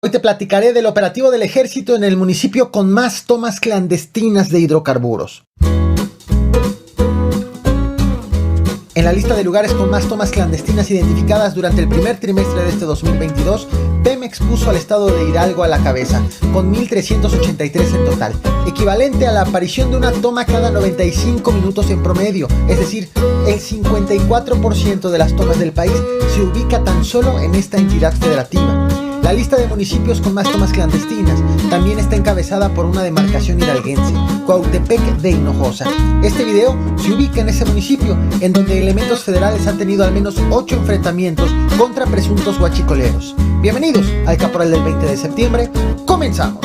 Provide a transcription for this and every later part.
Hoy te platicaré del operativo del ejército en el municipio con más tomas clandestinas de hidrocarburos. En la lista de lugares con más tomas clandestinas identificadas durante el primer trimestre de este 2022, Pemex puso al estado de Hidalgo a la cabeza, con 1,383 en total, equivalente a la aparición de una toma cada 95 minutos en promedio, es decir, el 54% de las tomas del país se ubica tan solo en esta entidad federativa. La lista de municipios con más tomas clandestinas también está encabezada por una demarcación hidalguense, Cuautepec de Hinojosa. Este video se ubica en ese municipio, en donde elementos federales han tenido al menos 8 enfrentamientos contra presuntos huachicoleros. Bienvenidos al Caporal del 20 de septiembre, comenzamos.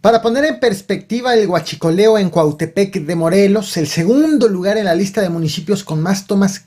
Para poner en perspectiva el huachicoleo en Cuautepec de Morelos, el segundo lugar en la lista de municipios con más tomas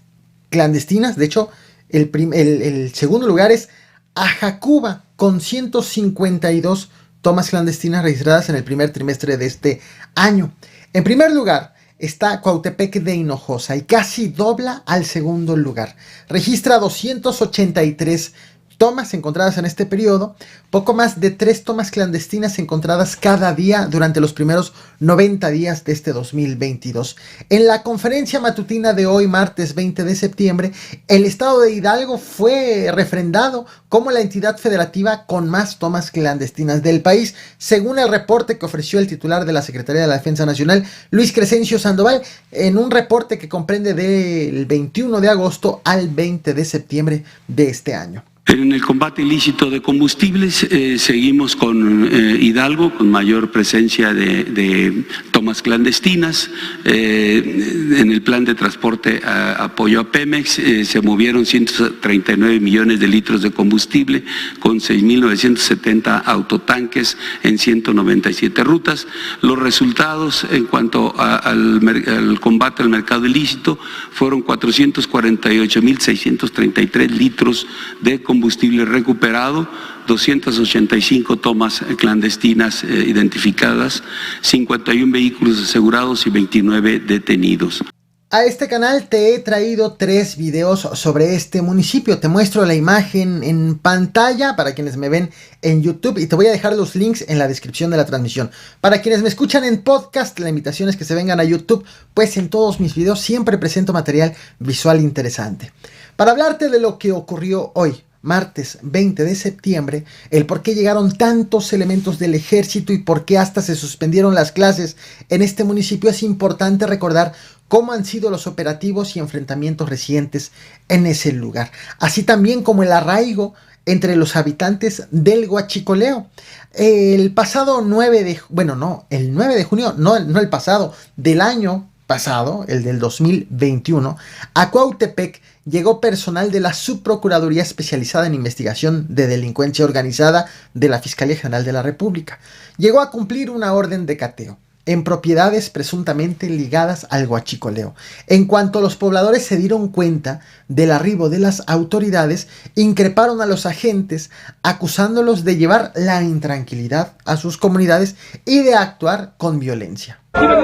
clandestinas, de hecho, el segundo lugar es Ajacuba, con 152 tomas clandestinas registradas en el primer trimestre de este año. En primer lugar está Cuautepec de Hinojosa y casi dobla al segundo lugar. Registra 283 tomas encontradas en este periodo, poco más de 3 tomas clandestinas encontradas cada día durante los primeros 90 días de este 2022. En la conferencia matutina de hoy, martes 20 de septiembre, el estado de Hidalgo fue refrendado como la entidad federativa con más tomas clandestinas del país, según el reporte que ofreció el titular de la Secretaría de la Defensa Nacional, Luis Crescencio Sandoval, en un reporte que comprende del 21 de agosto al 20 de septiembre de este año. En el combate ilícito de combustibles seguimos con Hidalgo, con mayor presencia de tomas clandestinas. En el plan de transporte apoyo a Pemex se movieron 139 millones de litros de combustible con 6.970 autotanques en 197 rutas. Los resultados en cuanto al combate al mercado ilícito fueron 448.633 litros de combustible recuperado, 285 tomas clandestinas identificadas, 51 vehículos asegurados y 29 detenidos. A este canal te he traído 3 videos sobre este municipio. Te muestro la imagen en pantalla para quienes me ven en YouTube y te voy a dejar los links en la descripción de la transmisión. Para quienes me escuchan en podcast, la invitación es que se vengan a YouTube, pues en todos mis videos siempre presento material visual interesante. Para hablarte de lo que ocurrió hoy, martes 20 de septiembre, el por qué llegaron tantos elementos del ejército y por qué hasta se suspendieron las clases en este municipio, es importante recordar cómo han sido los operativos y enfrentamientos recientes en ese lugar, así también como el arraigo entre los habitantes del huachicoleo. El pasado 9 de junio, no el pasado, del año pasado, el del 2021, a Cuautepec llegó personal de la Subprocuraduría Especializada en Investigación de Delincuencia Organizada de la Fiscalía General de la República. Llegó a cumplir una orden de cateo en propiedades presuntamente ligadas al huachicoleo. En cuanto los pobladores se dieron cuenta del arribo de las autoridades, increparon a los agentes acusándolos de llevar la intranquilidad a sus comunidades y de actuar con violencia. ¡Quítate de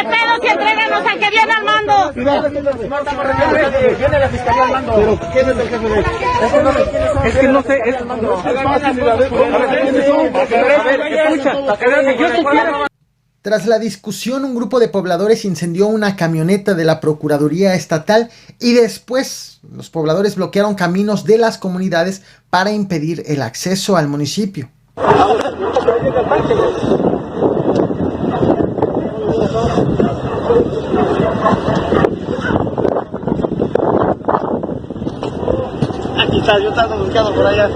pedos y entréganos al que viene al mando! Viene la fiscalía al mando. Pero ¿quién es el jefe de él? Es que no sé, es el mando. Tras la discusión, un grupo de pobladores incendió una camioneta de la Procuraduría Estatal y después los pobladores bloquearon caminos de las comunidades para impedir el acceso al municipio. Aquí está, yo estaba buscando por allá.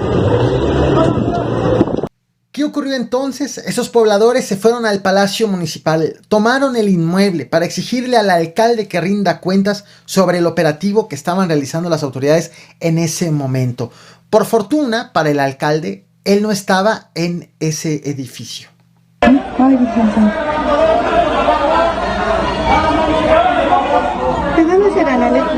¿Qué ocurrió entonces? Esos pobladores se fueron al Palacio Municipal, tomaron el inmueble para exigirle al alcalde que rinda cuentas sobre el operativo que estaban realizando las autoridades en ese momento. Por fortuna, para el alcalde, él no estaba en ese edificio. ¿De dónde será la letra?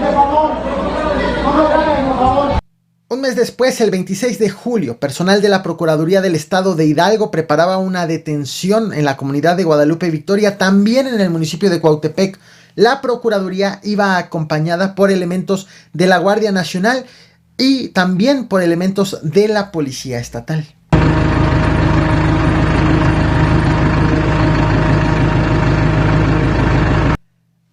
Un mes después, el 26 de julio, personal de la Procuraduría del Estado de Hidalgo preparaba una detención en la comunidad de Guadalupe Victoria, también en el municipio de Cuautepec. La Procuraduría iba acompañada por elementos de la Guardia Nacional y también por elementos de la Policía Estatal.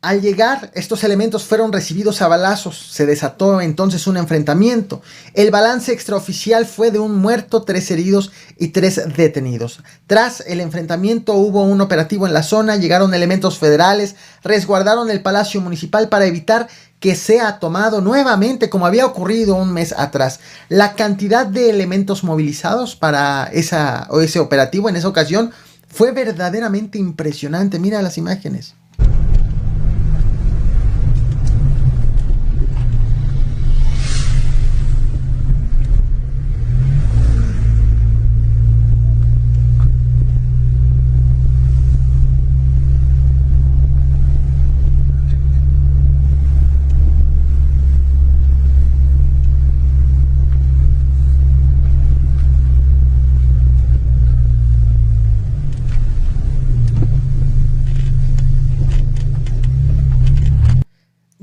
Al llegar, estos elementos fueron recibidos a balazos. Se desató entonces un enfrentamiento. El balance extraoficial fue de un muerto, 3 heridos y 3 detenidos. Tras el enfrentamiento hubo un operativo en la zona, llegaron elementos federales, resguardaron el Palacio Municipal para evitar que sea tomado nuevamente como había ocurrido un mes atrás. La cantidad de elementos movilizados para ese operativo en esa ocasión fue verdaderamente impresionante. Mira las imágenes.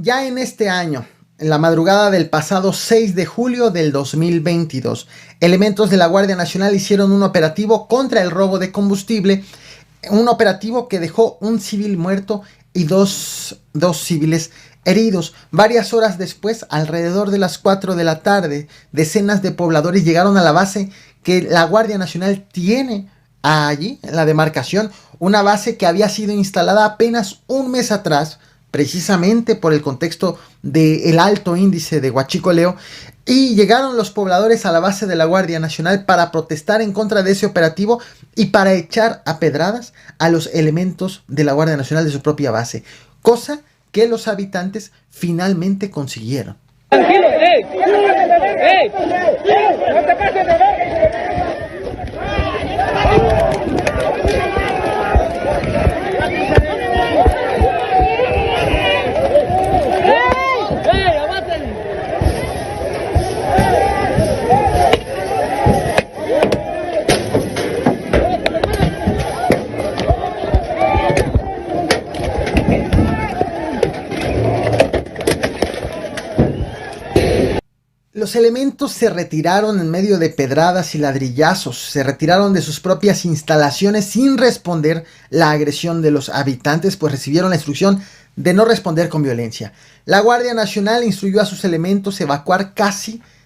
Ya en este año, en la madrugada del pasado 6 de julio del 2022, elementos de la Guardia Nacional hicieron un operativo contra el robo de combustible, un operativo que dejó un civil muerto y dos civiles heridos. Varias horas después, alrededor de las 4 de la tarde, decenas de pobladores llegaron a la base que la Guardia Nacional tiene allí, en la demarcación, una base que había sido instalada apenas un mes atrás, precisamente por el contexto del alto índice de huachicoleo, y llegaron los pobladores a la base de la Guardia Nacional para protestar en contra de ese operativo y para echar a pedradas a los elementos de la Guardia Nacional de su propia base, cosa que los habitantes finalmente consiguieron. Tranquilo, no te pases de ver. Los elementos se retiraron en medio de pedradas y ladrillazos, se retiraron de sus propias instalaciones sin responder la agresión de los habitantes, pues recibieron la instrucción de no responder con violencia. La Guardia Nacional instruyó a sus elementos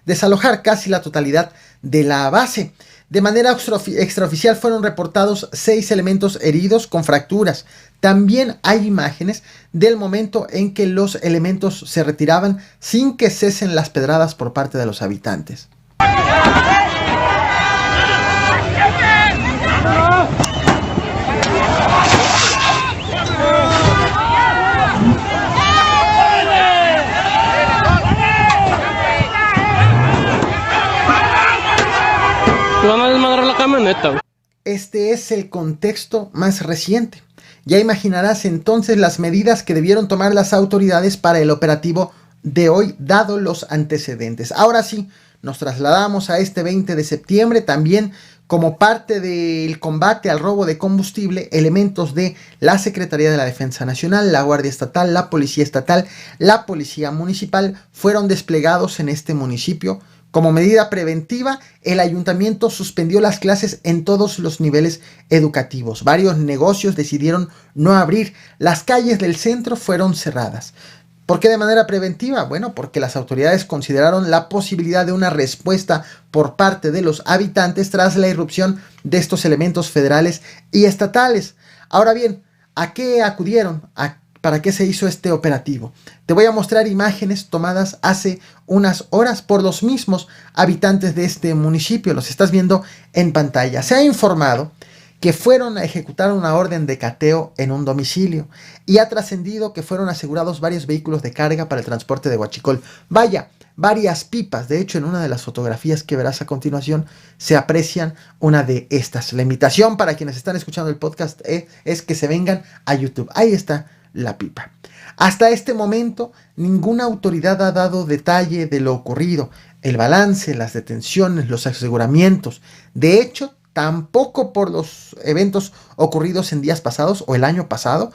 desalojar casi la totalidad de la base. De manera extraoficial fueron reportados 6 elementos heridos con fracturas. También hay imágenes del momento en que los elementos se retiraban sin que cesen las pedradas por parte de los habitantes. Van a desmadrar la camioneta. Este es el contexto más reciente. Ya imaginarás entonces las medidas que debieron tomar las autoridades para el operativo de hoy, dado los antecedentes. Ahora sí, nos trasladamos a este 20 de septiembre, también como parte del combate al robo de combustible. Elementos de la Secretaría de la Defensa Nacional, la Guardia Estatal, la Policía Estatal, la Policía Municipal fueron desplegados en este municipio. Como medida preventiva, el ayuntamiento suspendió las clases en todos los niveles educativos. Varios negocios decidieron no abrir. Las calles del centro fueron cerradas. ¿Por qué de manera preventiva? Bueno, porque las autoridades consideraron la posibilidad de una respuesta por parte de los habitantes tras la irrupción de estos elementos federales y estatales. Ahora bien, ¿a qué acudieron? ¿Para qué se hizo este operativo? Te voy a mostrar imágenes tomadas hace unas horas por los mismos habitantes de este municipio. Los estás viendo en pantalla. Se ha informado que fueron a ejecutar una orden de cateo en un domicilio y ha trascendido que fueron asegurados varios vehículos de carga para el transporte de huachicol. Vaya, varias pipas. De hecho, en una de las fotografías que verás a continuación se aprecian una de estas. La invitación para quienes están escuchando el podcast es que se vengan a YouTube. Ahí está la pipa. Hasta este momento, ninguna autoridad ha dado detalle de lo ocurrido, el balance, las detenciones, los aseguramientos. De hecho, tampoco por los eventos ocurridos en días pasados o el año pasado,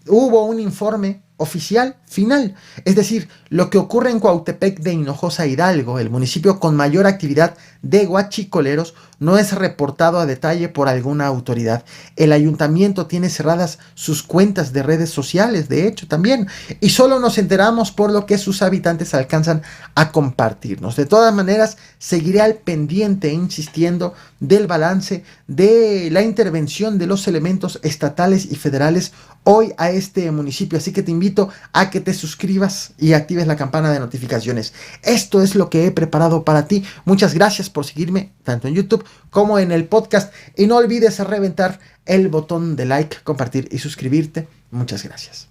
hubo un informe oficial final. Es decir, lo que ocurre en Cuautepec de Hinojosa, Hidalgo, el municipio con mayor actividad de guachicoleros, no es reportado a detalle por alguna autoridad. El ayuntamiento tiene cerradas sus cuentas de redes sociales, de hecho, también, y solo nos enteramos por lo que sus habitantes alcanzan a compartirnos. De todas maneras, seguiré al pendiente, insistiendo, del balance de la intervención de los elementos estatales y federales hoy a este municipio, así que te invito a que te suscribas y actives la campana de notificaciones. Esto es lo que he preparado para ti. Muchas gracias por seguirme tanto en YouTube como en el podcast, y no olvides reventar el botón de like, compartir y suscribirte. Muchas gracias.